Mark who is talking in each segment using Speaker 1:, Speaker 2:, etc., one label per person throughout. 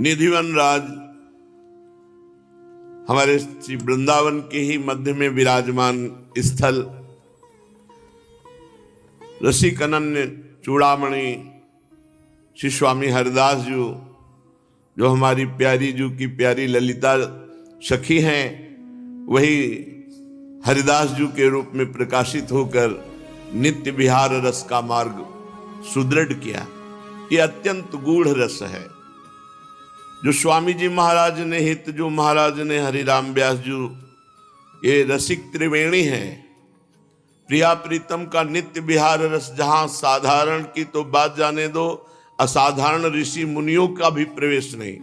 Speaker 1: निधिवन राज हमारे श्री वृंदावन के ही मध्य में विराजमान स्थल, रसिक अनन्य चूड़ामणि श्री स्वामी हरिदास जी, जो हमारी प्यारी जू की प्यारी ललिता सखी हैं, वही हरिदास जी के रूप में प्रकाशित होकर नित्य विहार रस का मार्ग सुदृढ़ किया। ये अत्यंत गूढ़ रस है जो स्वामी जी महाराज ने, हित जो महाराज ने, हरिराम व्यास जी, ये रसिक त्रिवेणी है। प्रिया प्रीतम का नित्य विहार रस, जहां साधारण की तो बात जाने दो, असाधारण ऋषि मुनियों का भी प्रवेश नहीं,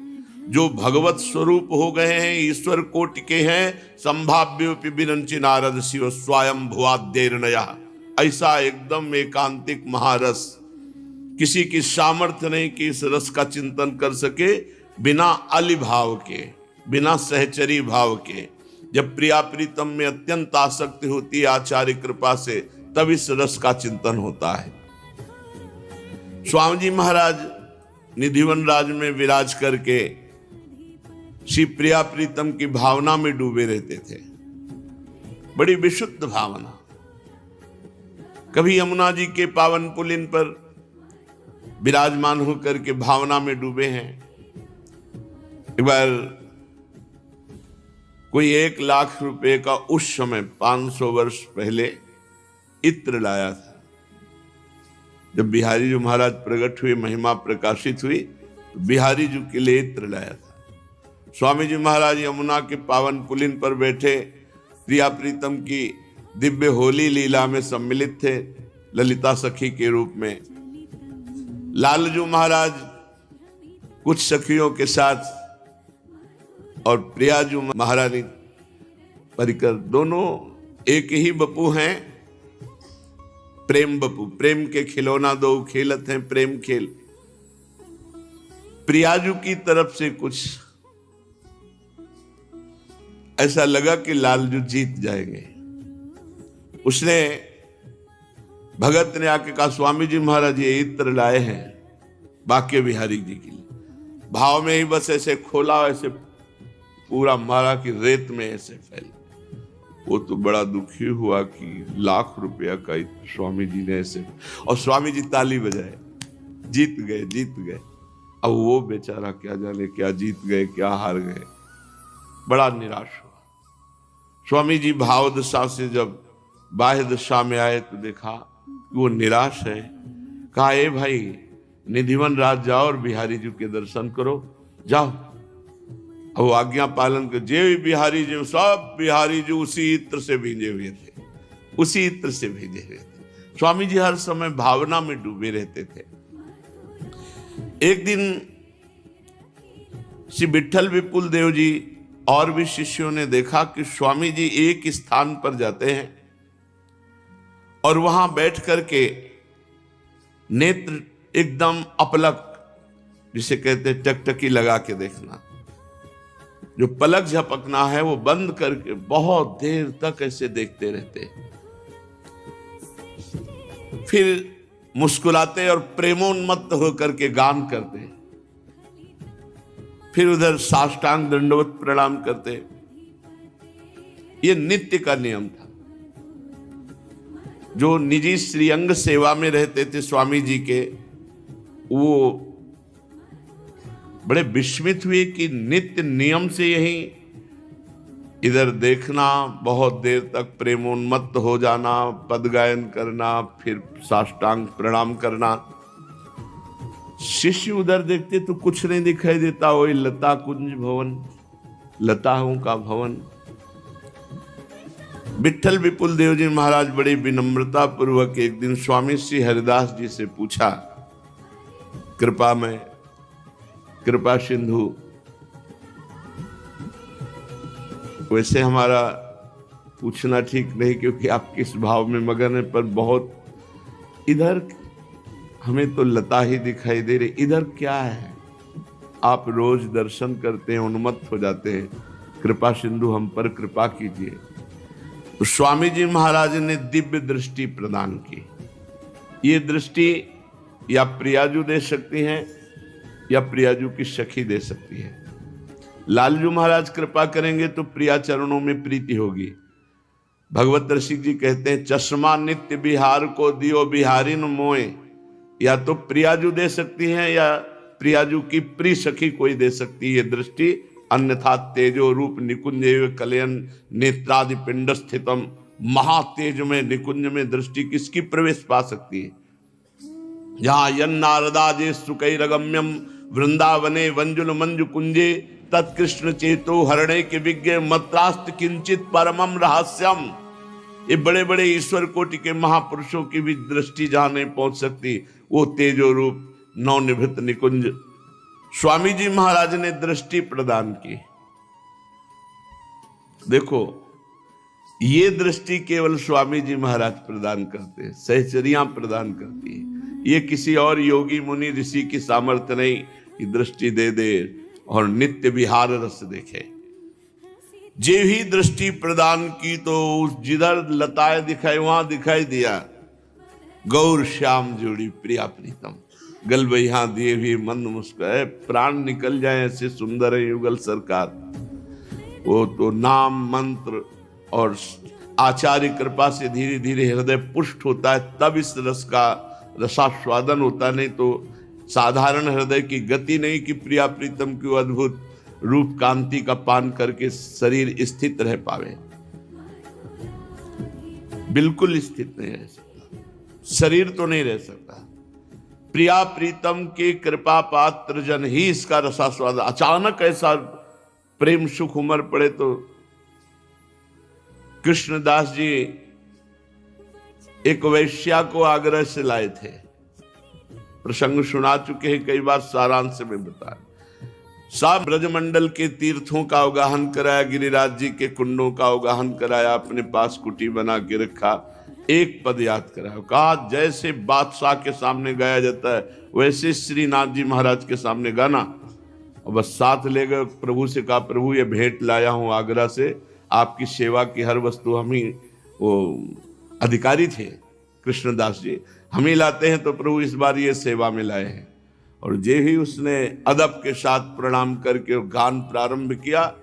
Speaker 1: जो भगवत स्वरूप हो गए हैं, ईश्वर कोटि के हैं, संभाव्योपि विरंचि नारद शिव स्वयं भुवाद्यर्णया, ऐसा एकदम एकांतिक महारस। किसी की सामर्थ्य नहीं कि इस रस का चिंतन कर सके बिना अली भाव के, बिना सहचरी भाव के। जब प्रिया प्रीतम में अत्यंत आसक्ति होती है आचार्य कृपा से, तब इस रस का चिंतन होता है। स्वामी जी महाराज निधिवन राज में विराज करके श्री प्रिया प्रीतम की भावना में डूबे रहते थे, बड़ी विशुद्ध भावना। कभी यमुना जी के पावन पुलिन पर विराजमान होकर के भावना में डूबे हैं। एक बार कोई 1 लाख रुपए का उस समय 500 वर्ष पहले इत्र लाया था। जब बिहारी जी महाराज प्रकट हुए, महिमा प्रकाशित हुई, तो बिहारी जी के लिए इत्र लाया था। स्वामी जी महाराज यमुना के पावन पुलिन पर बैठे प्रिया प्रीतम की दिव्य होली लीला में सम्मिलित थे, ललिता सखी के रूप में। लालजू महाराज कुछ सखियों के साथ और प्रियाजू महारानी परिकर, दोनों एक ही बपू हैं, प्रेम बपू। प्रेम के खिलौना दो खेलत हैं, प्रेम खेल। प्रियाजू की तरफ से कुछ ऐसा लगा कि लालजू जीत जाएंगे। उसने, भगत ने आके कहा, स्वामी जी महाराज ये इत्र लाए हैं बाके बिहारी जी के लिए। भाव में ही बस ऐसे खोला, ऐसे पूरा मारा कि रेत में ऐसे फैल। वो तो बड़ा दुखी हुआ कि 1 लाख रुपया का इत्र स्वामी जी ने ऐसे, और स्वामी जी ताली बजाए, जीत गए, जीत गए। अब वो बेचारा क्या जाने क्या जीत गए, क्या हार गए, बड़ा निराश हुआ। स्वामी जी भाव दशा से जब बाह्य दशा में आए तो देखा वो निराश है। कहा, ए भाई निधिवन राज जाओ और बिहारी जी के दर्शन करो, जाओ। अब वो आज्ञा पालन कर, जे बिहारी जी, सब बिहारी जी उसी इत्र से भींजे हुए थे, उसी इत्र से भींजे हुए थे। स्वामी जी हर समय भावना में डूबे रहते थे। एक दिन श्री विठल विपुल देव जी और भी शिष्यों ने देखा कि स्वामी जी एक स्थान पर जाते हैं और वहां बैठ करके नेत्र एकदम अपलक, जिसे कहते हैं टकटकी लगा के देखना, जो पलक झपकना है वो बंद करके बहुत देर तक ऐसे देखते रहते, फिर मुस्कुराते और प्रेमोन्मत्त होकर के गान करते, फिर उधर साष्टांग दंडवत प्रणाम करते। ये नित्य का नियम था। जो निजी श्रीअंग सेवा में रहते थे स्वामी जी के, वो बड़े विस्मित हुए कि नित्य नियम से यही इधर देखना, बहुत देर तक प्रेमोन्मत्त हो जाना, पद गायन करना, फिर साष्टांग प्रणाम करना। शिष्य उधर देखते तो कुछ नहीं दिखाई देता, वही लता कुंज भवन, लताओं का भवन। विठल विपुल देव जी महाराज बड़ी विनम्रता पूर्वक एक दिन स्वामी श्री हरिदास जी से पूछा, कृपा में, कृपा सिंधु, वैसे हमारा पूछना ठीक नहीं क्योंकि आप किस भाव में मगन है, पर बहुत इधर हमें तो लता ही दिखाई दे रही, इधर क्या है? आप रोज दर्शन करते हैं, उन्मत्त हो जाते हैं, कृपा सिंधु हम पर कृपा कीजिए। तो स्वामी जी महाराज ने दिव्य दृष्टि प्रदान की। ये दृष्टि या प्रियाजू दे सकती हैं या प्रियाजू की सखी दे सकती है। लालजू महाराज कृपा करेंगे तो प्रिया चरणों में प्रीति होगी। भगवत रसिक जी कहते हैं, चश्मा नित्य बिहार को दियो बिहारी न मोए। या तो प्रियाजू दे सकती हैं या प्रियाजू की प्रिय सखी कोई दे सकती है दृष्टि। अन्यथा तेजो रूप निकुंज कलयन नेत्रादि पिंड स्थितम, महातेज में निकुंज में दृष्टि किसकी प्रवेश पा सकती है। जहां यन नारदाजे सुकैरगम्यम वृंदावने वंजुल मंजु कुंजे तत्कृष्ण चेतो हरणे के विज्ञ मत्रास्त किंचित परमम रहस्यम। ये बड़े बड़े ईश्वर कोटि के महापुरुषों की भी दृष्टि जहां नहीं पहुंच सकती, वो तेजो रूप नवनिभृत निकुंज स्वामी जी महाराज ने दृष्टि प्रदान की। देखो, ये दृष्टि केवल स्वामी जी महाराज प्रदान करते हैं, सहचरियां प्रदान करती है। ये किसी और योगी मुनि ऋषि की सामर्थ्य नहीं कि दृष्टि दे दे और नित्य विहार रस देखे। जे ही दृष्टि प्रदान की तो उस जिधर लताएं दिखाई वहां दिखाई दिया गौर श्याम जोड़ी प्रिया प्रीतम। गल बहा दिए हुए मंद मुस्काए, प्राण निकल जाए ऐसे सुंदर है युगल सरकार। वो तो नाम मंत्र और आचार्य कृपा से धीरे धीरे हृदय पुष्ट होता है, तब इस रस का रसास्वादन होता। नहीं तो साधारण हृदय की गति नहीं कि प्रिया प्रीतम की अद्भुत रूप कांति का पान करके शरीर स्थित रह पावे। बिल्कुल स्थित नहीं रह सकता, शरीर तो नहीं रह सकता। प्रिया प्रीतम के कृपा पात्र जन ही इसका रसास्वाद। अचानक ऐसा प्रेम सुख उमड़ पड़े तो कृष्णदास जी एक वैश्या को आग्रह से लाए थे। प्रसंग सुना चुके हैं कई बार, सारांश में बताया। सब ब्रजमंडल के तीर्थों का अवगाहन कराया, गिरिराज जी के कुंडों का अवगाहन कराया, अपने पास कुटी बना के रखा। एक पद याद कराया, कहा जैसे बादशाह के सामने गाया जाता है वैसे श्रीनाथ जी महाराज के सामने गाना। और बस साथ ले गए, प्रभु से कहा, प्रभु ये भेंट लाया हूं आगरा से, आपकी सेवा की हर वस्तु हम ही, वो अधिकारी थे कृष्णदास जी, हम ही लाते हैं, तो प्रभु इस बार ये सेवा में लाए हैं। और जे ही उसने अदब के साथ प्रणाम करके गान प्रारंभ किया,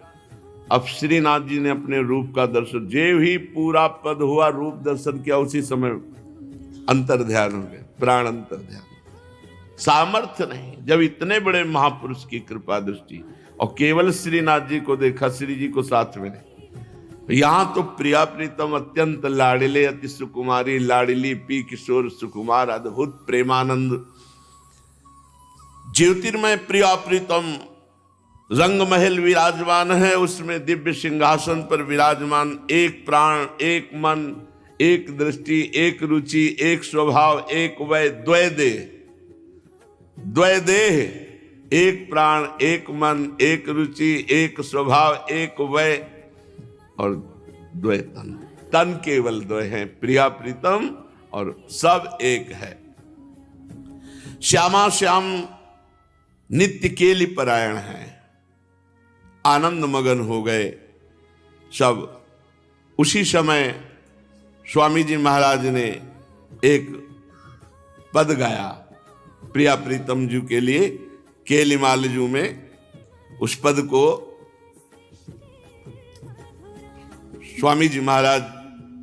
Speaker 1: अब श्रीनाथ जी ने अपने रूप का दर्शन, जे ही पूरा पद हुआ रूप दर्शन किया, उसी समय अंतर ध्यान हो गया, प्राण अंतर ध्यान। सामर्थ्य नहीं, जब इतने बड़े महापुरुष की कृपा दृष्टि, और केवल श्रीनाथ जी को देखा, श्री जी को साथ में नहीं। यहां तो प्रिया प्रीतम अत्यंत लाडिले अति सुकुमारी, लाडिली पी किशोर सुकुमार, अद्भुत प्रेमानंद ज्योतिर्मय प्रिया प्रीतम रंग महल विराजमान है, उसमें दिव्य सिंहासन पर विराजमान, एक प्राण एक मन एक दृष्टि एक रुचि एक स्वभाव एक वय द्वय देह, द्वय देह, एक प्राण एक मन एक रुचि एक स्वभाव एक वय और द्वय तन। तन केवल द्वय है, प्रिया प्रीतम और सब एक है। श्यामा श्याम नित्य केली परायण है, आनंद मगन हो गए सब। उसी समय स्वामी जी महाराज ने एक पद गाया प्रिया प्रीतम जी के लिए केलिमालजू में। उस पद को स्वामी जी महाराज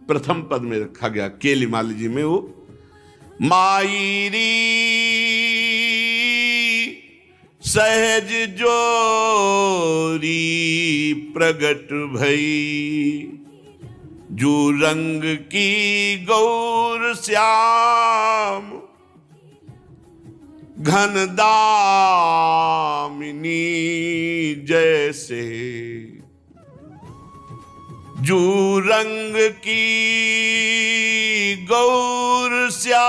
Speaker 1: प्रथम पद में रखा गया केलिमालजी में। वो माईरी सहज जोरी प्रगट भई, जो रंग की गौर श्याम घन दामिनी जैसे, जो रंग की गौर श्याम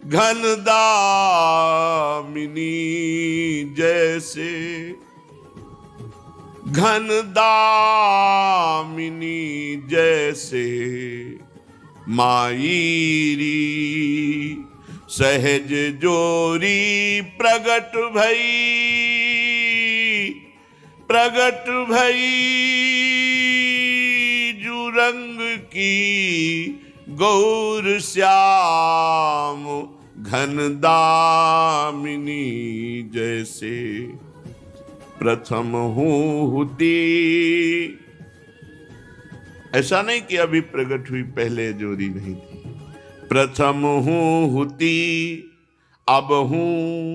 Speaker 1: घन दामिनी जैसे, घन दामिनी जैसे, माईरी सहज जोरी प्रगट भई, प्रगट भई, जो रंग की गौर श्याम घन दामिनी जैसे प्रथम हुती। ऐसा नहीं कि अभी प्रकट हुई, पहले जोड़ी नहीं थी। प्रथम हुती, अब हूं,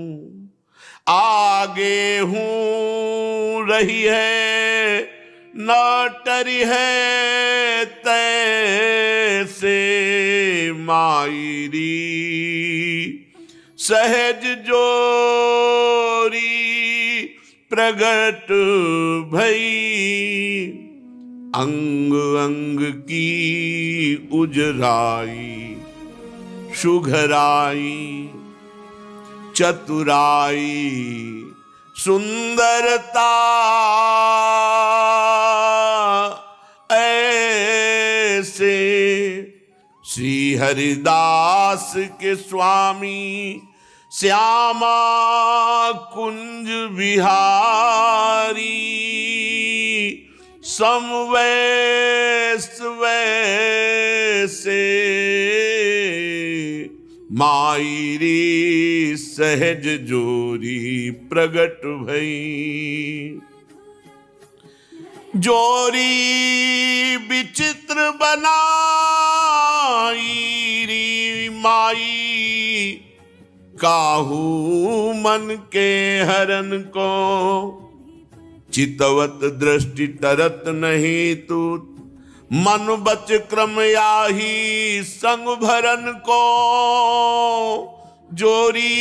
Speaker 1: आगे हूं, रही है न टरी है तैसे मायरी। सहज जोरी प्रगट भई, अंग अंग की उजराई, सुघराई चतुराई सुंदरता ऐसे श्री हरिदास के स्वामी श्यामा कुंज बिहारी। समवैस वैसे मायरी सहज जोरी प्रगट भई। जोरी विचित्र बनाई री माई, काहू मन के हरन को। चितवत दृष्टि तरत नहीं तू, मन बच क्रम याही संग भरन को। जोरी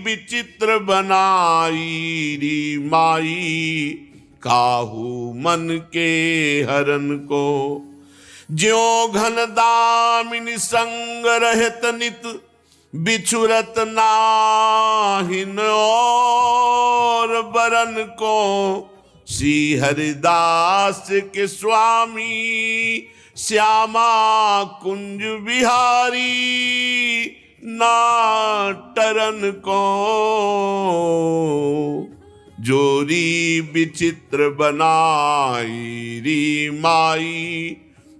Speaker 1: विचित्र बनाई री माई, काहू मन के हरन को। ज्यों घन दामिनी संग रहत नित, बिछुरत नाहिन और बरन को। श्री हरिदास के स्वामी श्यामा कुंज बिहारी, ना टरन को। जोरी विचित्र बनाई री माई,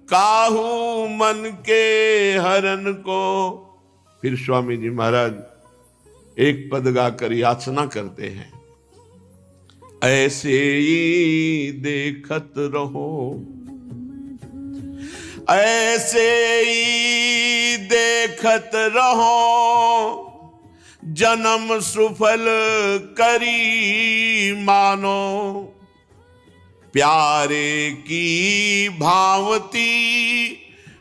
Speaker 1: काहू मन के हरन को। फिर स्वामी जी महाराज एक पद गाकर याचना करते हैं। ऐसे ही देखत रहो, ऐसे ही देखत रहो, जन्म सुफल करी मानो। प्यारे की भावती,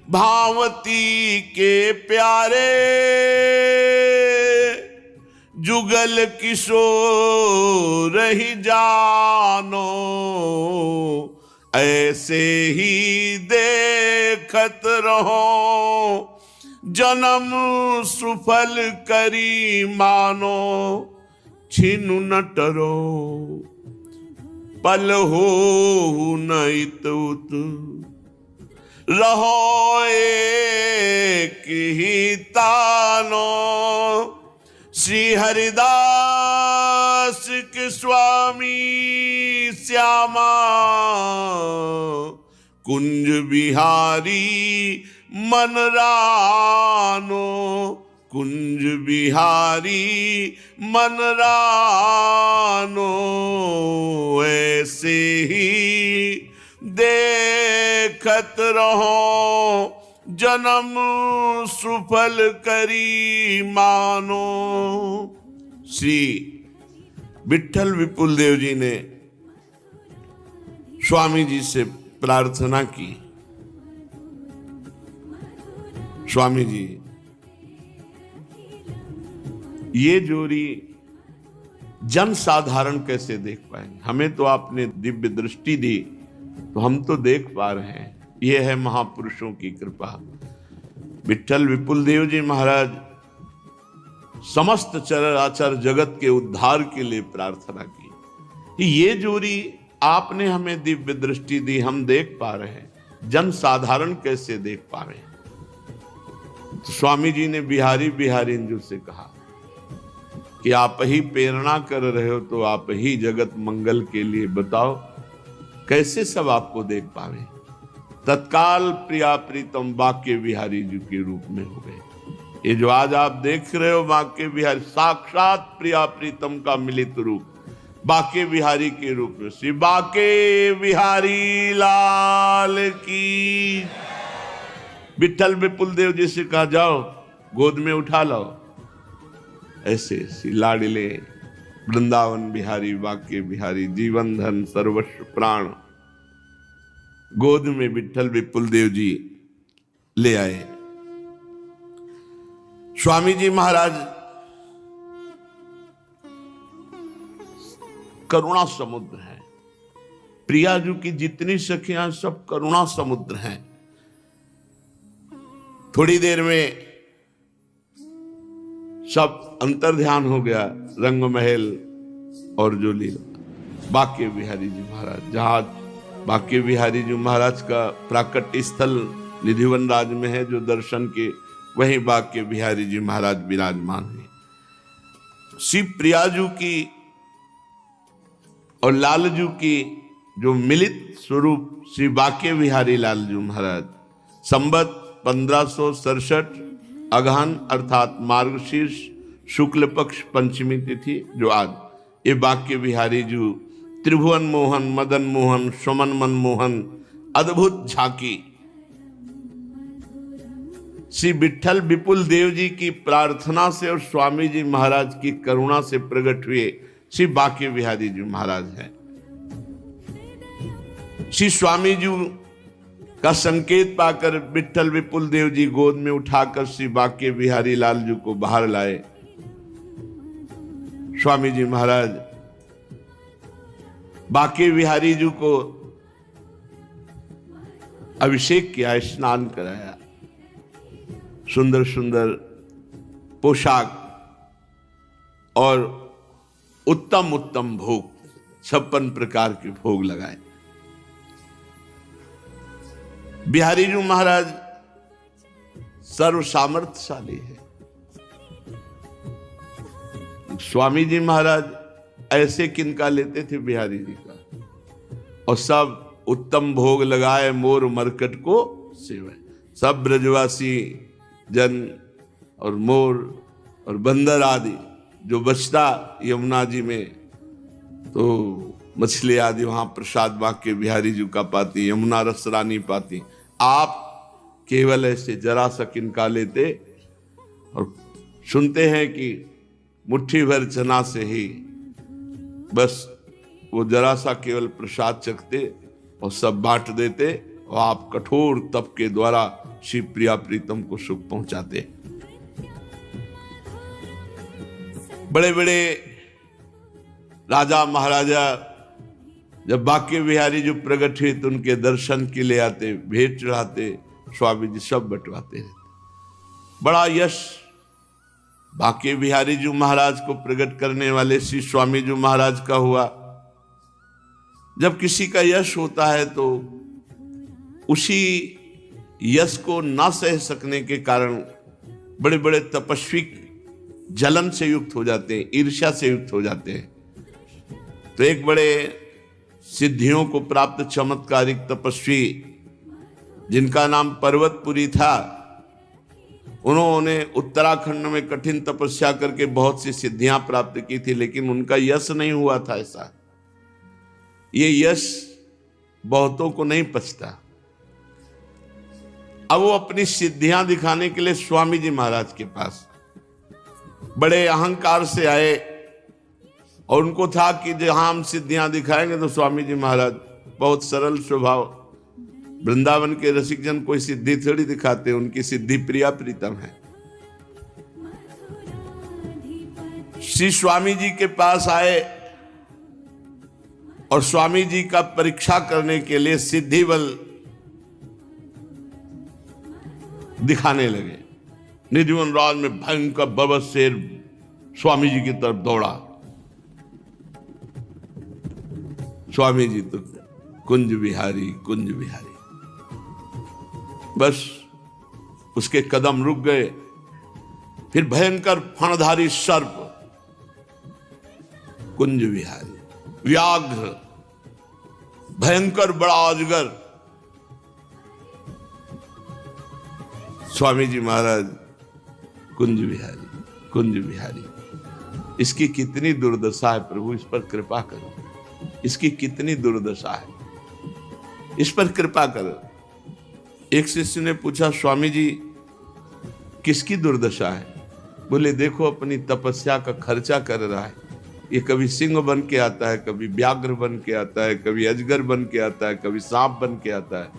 Speaker 1: भावती के प्यारे, जुगल किशोर ही जानो। ऐसे ही देखत रहो, जन्म सुफल करी मानो। छिनु न टरो, पल हो न इत उत, रहो एक ही तानो। श्री हरिदास के स्वामी श्यामा कुंज बिहारी मन रानो। कुंज बिहारी मन रानो, ऐसे ही देखत रहो, जन्म सुफल करी मानो। श्री विठल विपुल देव जी ने स्वामी जी से प्रार्थना की। स्वामी जी, ये जोड़ी जन साधारण कैसे देख पाएंगे? हमें तो आपने दिव्य दृष्टि दी तो हम तो देख पा रहे हैं। ये है महापुरुषों की कृपा। विठल विपुल देव जी महाराज समस्त चराचर जगत के उद्धार के लिए प्रार्थना की। ये जोड़ी आपने हमें दिव्य दृष्टि दी, हम देख पा रहे हैं, जन साधारण कैसे देख पा रहे हैं? तो स्वामी जी ने बिहारी बिहारिंजू से कहा कि आप ही प्रेरणा कर रहे हो तो आप ही जगत मंगल के लिए बताओ कैसे सब आपको देख पावे। तत्काल प्रिया प्रीतम वाक्य बिहारी जी के रूप में हो गए। ये जो आज आप देख रहे हो बांके बिहारी, साक्षात प्रिया प्रीतम का मिलित रूप बांके बिहारी के रूप में। श्री बांके बिहारी लाल की। विठल विपुल देव जी से कहा जाओ गोद में उठा लाओ। ऐसे श्री लाडिले वृंदावन बिहारी बांके बिहारी जीवन धन सर्वस्व प्राण गोद में विठल विपुल देव जी ले आए। स्वामी जी महाराज करुणा समुद्र है। प्रियाजू की जितनी सखियां सब करुणा समुद्र हैं। थोड़ी देर में सब अंतर ध्यान हो गया रंग महल और जो लीला। बांके बिहारी जी महाराज, जहां बांके बिहारी जी महाराज का प्राकट्य स्थल निधिवन राज में है जो दर्शन के, वहीं बांके बिहारी जी महाराज विराजमान है। श्री प्रियाजू की और लालजू की जो मिलित स्वरूप श्री बांके बिहारी लालजू महाराज, संवत 1567 अगहन अर्थात मार्गशीर्ष शुक्ल पक्ष पंचमी तिथि जो आज, ये बांके बिहारी जी त्रिभुवन मोहन मदन मोहन सुमन मनमोहन अद्भुत झांकी श्री विठल विपुल देव जी की प्रार्थना से और स्वामी जी महाराज की करुणा से प्रकट हुए श्री बांके बिहारी जी महाराज हैं। श्री स्वामी जी का संकेत पाकर विठल विपुल देव जी गोद में उठाकर श्री बांके बिहारी लाल जी को बाहर लाए। स्वामी जी महाराज बांके बिहारी जी को अभिषेक किया, स्नान कराया, सुंदर सुंदर पोशाक और उत्तम उत्तम भोग, 56 प्रकार के भोग लगाए। बिहारी जी महाराज सर्व सामर्थ्यशाली है। स्वामी जी महाराज ऐसे किनका लेते थे बिहारी जी का, और सब उत्तम भोग लगाए मोर मरकट को सेवे। सब ब्रजवासी जन और मोर और बंदर आदि जो बचता यमुना जी में, तो मछली आदि वहां प्रसाद बांके बिहारी जी का पाती, यमुना रस रानी पाती। आप केवल ऐसे जरा सा किनका लेते और सुनते हैं कि मुट्ठी भर चना से ही बस वो जरा सा केवल प्रसाद चखते और सब बांट देते, और आप कठोर तप के द्वारा श्री प्रिया प्रीतम को सुख पहुंचाते। बड़े बड़े राजा महाराजा जब बांके बिहारी जो प्रकट हुए तो उनके दर्शन के लिए आते, भेंट चढ़ाते, स्वामी जी सब बंटवाते रहते। बड़ा यश बांके बिहारी जी महाराज को प्रकट करने वाले श्री स्वामी जी महाराज का हुआ। जब किसी का यश होता है तो उसी यश को ना सह सकने के कारण बड़े बड़े तपस्वी जलन से युक्त हो जाते हैं, ईर्ष्या से युक्त हो जाते हैं। तो एक बड़े सिद्धियों को प्राप्त चमत्कारिक तपस्वी जिनका नाम पर्वतपुरी था, उन्होंने उत्तराखंड में कठिन तपस्या करके बहुत सी सिद्धियां प्राप्त की थी, लेकिन उनका यश नहीं हुआ था। ऐसा ये यश बहुतों को नहीं पचता। अब वो अपनी सिद्धियां दिखाने के लिए स्वामी जी महाराज के पास बड़े अहंकार से आए, और उनको था कि जहां हम सिद्धियां दिखाएंगे तो स्वामी जी महाराज बहुत सरल स्वभाव, वृंदावन के रसिक जन कोई सिद्धि थोड़ी दिखाते, उनकी सिद्धि प्रिया प्रीतम है। श्री स्वामी जी के पास आए और स्वामी जी का परीक्षा करने के लिए सिद्धि बल दिखाने लगे। निधिवन राज में भयंकर बरबस शेर स्वामी जी की तरफ दौड़ा। स्वामी जी तो कुंज बिहारी कुंज बिहारी, बस उसके कदम रुक गए। फिर भयंकर फणधारी सर्प कुंज बिहारी, व्याघ्र भयंकर बड़ा अजगर। स्वामी जी महाराज कुंज बिहारी, कुंज बिहारी। इसकी कितनी दुर्दशा है प्रभु, इस पर कृपा करो। इसकी कितनी दुर्दशा है, इस पर कृपा करो। एक शिष्य ने पूछा, स्वामी जी किसकी दुर्दशा है? बोले देखो अपनी तपस्या का खर्चा कर रहा है, ये कभी सिंह बन के आता है, कभी व्याघ्र बन के आता है, कभी अजगर बन के आता है, कभी सांप बन के आता है।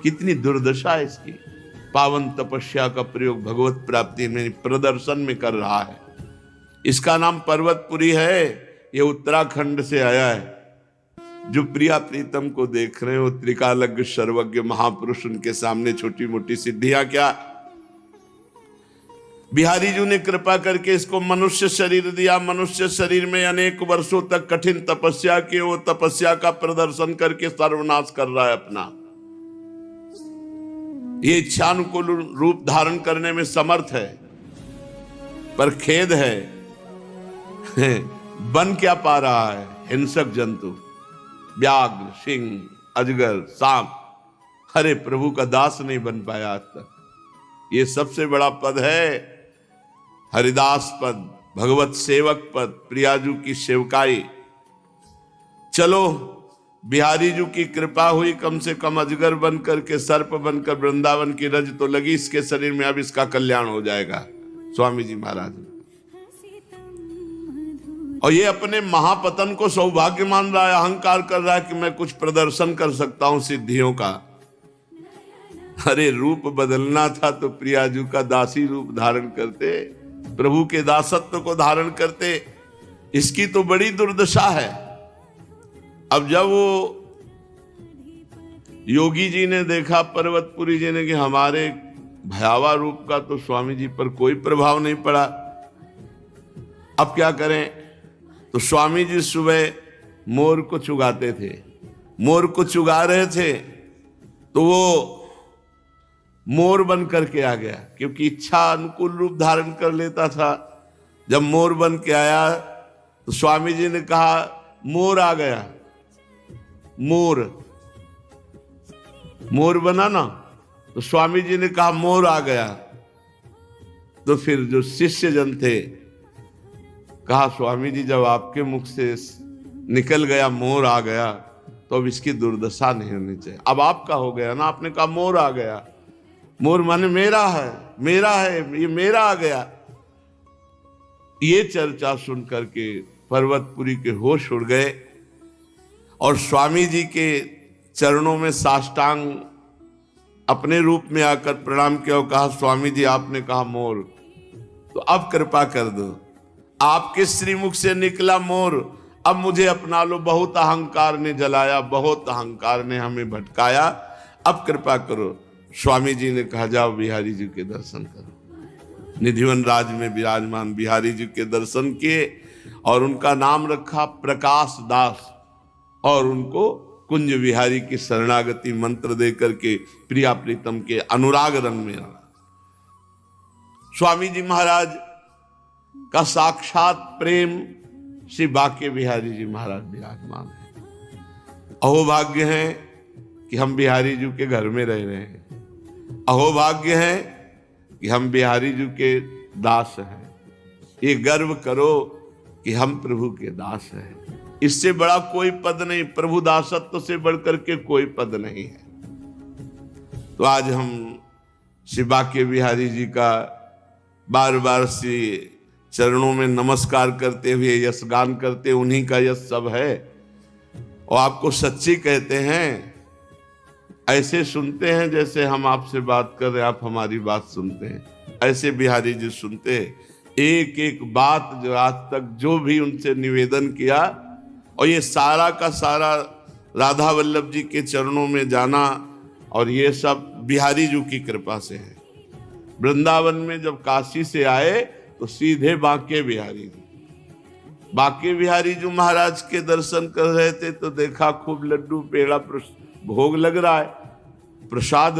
Speaker 1: कितनी दुर्दशा है इसकी। पावन तपस्या का प्रयोग भगवत प्राप्ति में प्रदर्शन में कर रहा है। इसका नाम पर्वतपुरी है। ये उत्तराखंड से आया है। जो प्रिया प्रीतम को देख रहे हो, त्रिकालज्ञ सर्वज्ञ महापुरुष, उनके सामने छोटी मोटी सिद्धियां क्या। बिहारी जी ने कृपा करके इसको मनुष्य शरीर दिया। मनुष्य शरीर में अनेक वर्षों तक कठिन तपस्या की, वो तपस्या का प्रदर्शन करके सर्वनाश कर रहा है अपना। ये इच्छानुकूल रूप धारण करने में समर्थ है, पर खेद है बन क्या पा रहा है? हिंसक जंतु, व्याघ्र, सिंह, अजगर, सांप। हरे प्रभु का दास नहीं बन पाया आज तक। ये सबसे बड़ा पद है, हरिदास पद, भगवत सेवक पद, प्रियाजू की सेवकाई। चलो बिहारी जी की कृपा हुई, कम से कम अजगर बनकर के, सर्प बनकर वृंदावन की रज तो लगी इसके शरीर में। अब इसका कल्याण हो जाएगा स्वामी जी महाराज। और ये अपने महापतन को सौभाग्य मान रहा है, अहंकार कर रहा है कि मैं कुछ प्रदर्शन कर सकता हूं सिद्धियों का। अरे रूप बदलना था तो प्रियाजू का दासी रूप धारण करते, प्रभु के दासत्व को धारण करते। इसकी तो बड़ी दुर्दशा है। अब जब वो योगी जी ने देखा, पर्वतपुरी जी ने, कि हमारे भयावह रूप का तो स्वामी जी पर कोई प्रभाव नहीं पड़ा, अब क्या करें? तो स्वामी जी सुबह मोर को चुगाते थे। मोर को चुगा रहे थे तो वो मोर बन करके आ गया, क्योंकि इच्छा अनुकूल रूप धारण कर लेता था। जब मोर बन के आया तो स्वामी जी ने कहा मोर आ गया। मोर मोर बना ना, तो स्वामी जी ने कहा मोर आ गया। तो फिर जो शिष्य जन थे, कहा स्वामी जी जब आपके मुख से निकल गया मोर आ गया, तो अब इसकी दुर्दशा नहीं होनी चाहिए। अब आपका हो गया ना, आपने कहा मोर आ गया। मोर माने मेरा है, मेरा है, ये मेरा आ गया। ये चर्चा सुन करके पर्वतपुरी के होश उड़ गए और स्वामी जी के चरणों में साष्टांग अपने रूप में आकर प्रणाम किया और कहा स्वामी जी आपने कहा मोर, तो अब कृपा कर दो। आपके श्रीमुख से निकला मोर, अब मुझे अपना लो। बहुत अहंकार ने जलाया, बहुत अहंकार ने हमें भटकाया, अब कृपा करो। स्वामी जी ने कहा जाओ बिहारी जी के दर्शन करो। निधिवन राज में विराजमान बिहारी जी के दर्शन किए और उनका नाम रखा प्रकाश दास, और उनको कुंज बिहारी की शरणागति मंत्र दे करके प्रिया प्रीतम के अनुराग रंग में रहा। स्वामी जी महाराज का साक्षात प्रेम श्री बाके बिहारी जी महाराज विराजमान है। अहोभाग्य है कि हम बिहारी जी के घर में रह रहे हैं। अहोभाग्य है कि हम बिहारी जी के दास हैं। ये गर्व करो कि हम प्रभु के दास हैं। इससे बड़ा कोई पद नहीं, प्रभु दासत्व से बढ़कर के कोई पद नहीं है। तो आज हम श्री बाके बिहारी जी का बार बार श्री चरणों में नमस्कार करते हुए यश गान करते, उन्हीं का यश सब है। और आपको सच्ची कहते हैं, ऐसे सुनते हैं जैसे हम आपसे बात कर रहे हैं, आप हमारी बात सुनते हैं। ऐसे बिहारी जी सुनते हैं एक एक बात, जो आज तक जो भी उनसे निवेदन किया, और ये सारा का सारा राधा वल्लभ जी के चरणों में जाना, और ये सब बिहारी जी की कृपा से है। वृंदावन में जब काशी से आए तो सीधे बाके बिहारी जी, बाके बिहारी जी महाराज के दर्शन कर रहे थे तो देखा खूब लड्डू पेड़ा भोग लग रहा है, प्रसाद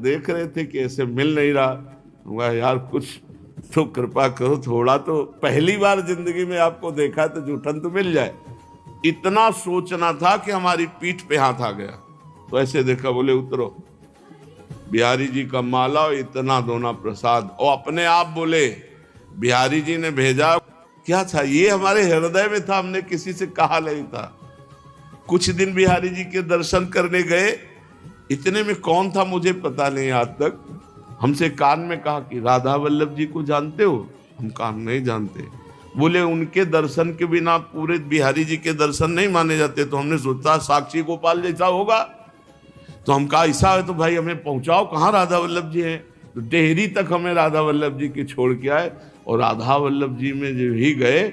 Speaker 1: देख रहे थे कि ऐसे मिल नहीं रहा। यार कुछ तो कृपा करो, थोड़ा तो, पहली बार जिंदगी में आपको देखा तो जूठन तो मिल जाए। इतना सोचना था कि हमारी पीठ पे हाथ आ गया। तो ऐसे देखा, बोले उतरो, बिहारी जी का माला और इतना दोना प्रसाद, और अपने आप बोले बिहारी जी ने भेजा, क्या था ये हमारे हृदय में था, हमने किसी से कहा नहीं था। कुछ दिन बिहारी जी के दर्शन करने गए, इतने में कौन था मुझे पता नहीं आज तक, हमसे कान में कहा कि राधा वल्लभ जी को जानते हो? हम कहा नहीं जानते। बोले उनके दर्शन के बिना पूरे बिहारी जी के दर्शन नहीं माने जाते। तो हमने सोचा साक्षी गोपाल जैसा होगा। तो हम कहा ऐसा है तो भाई हमें पहुंचाओ, कहाँ राधा वल्लभ जी हैं। तो टेहरी तक हमें राधा वल्लभ जी के छोड़ के आए, और राधा वल्लभ जी में जब ही गए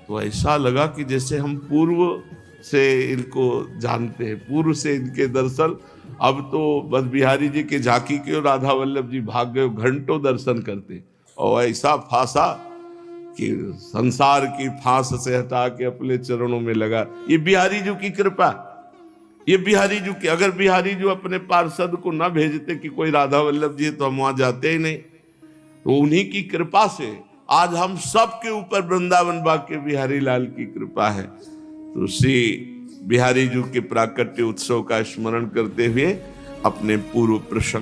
Speaker 1: तो ऐसा लगा कि जैसे हम पूर्व से इनको जानते हैं, पूर्व से इनके दर्शन। अब तो बस बिहारी जी के झांकी के और राधा वल्लभ जी भाग गए, घंटों दर्शन करते, और ऐसा फांसा कि संसार की फांस से हटा के अपने चरणों में लगा। ये बिहारी जी की कृपा, ये बिहारी जी की। अगर बिहारी जी अपने पार्षद को ना भेजते कि कोई राधा वल्लभ जी, तो हम वहां जाते ही नहीं। तो उन्हीं की कृपा से आज हम सब के ऊपर वृंदावन बाग के बिहारी लाल की कृपा है। तो श्री बिहारी जी के प्राकट्य उत्सव का स्मरण करते हुए अपने पूर्व प्रसंग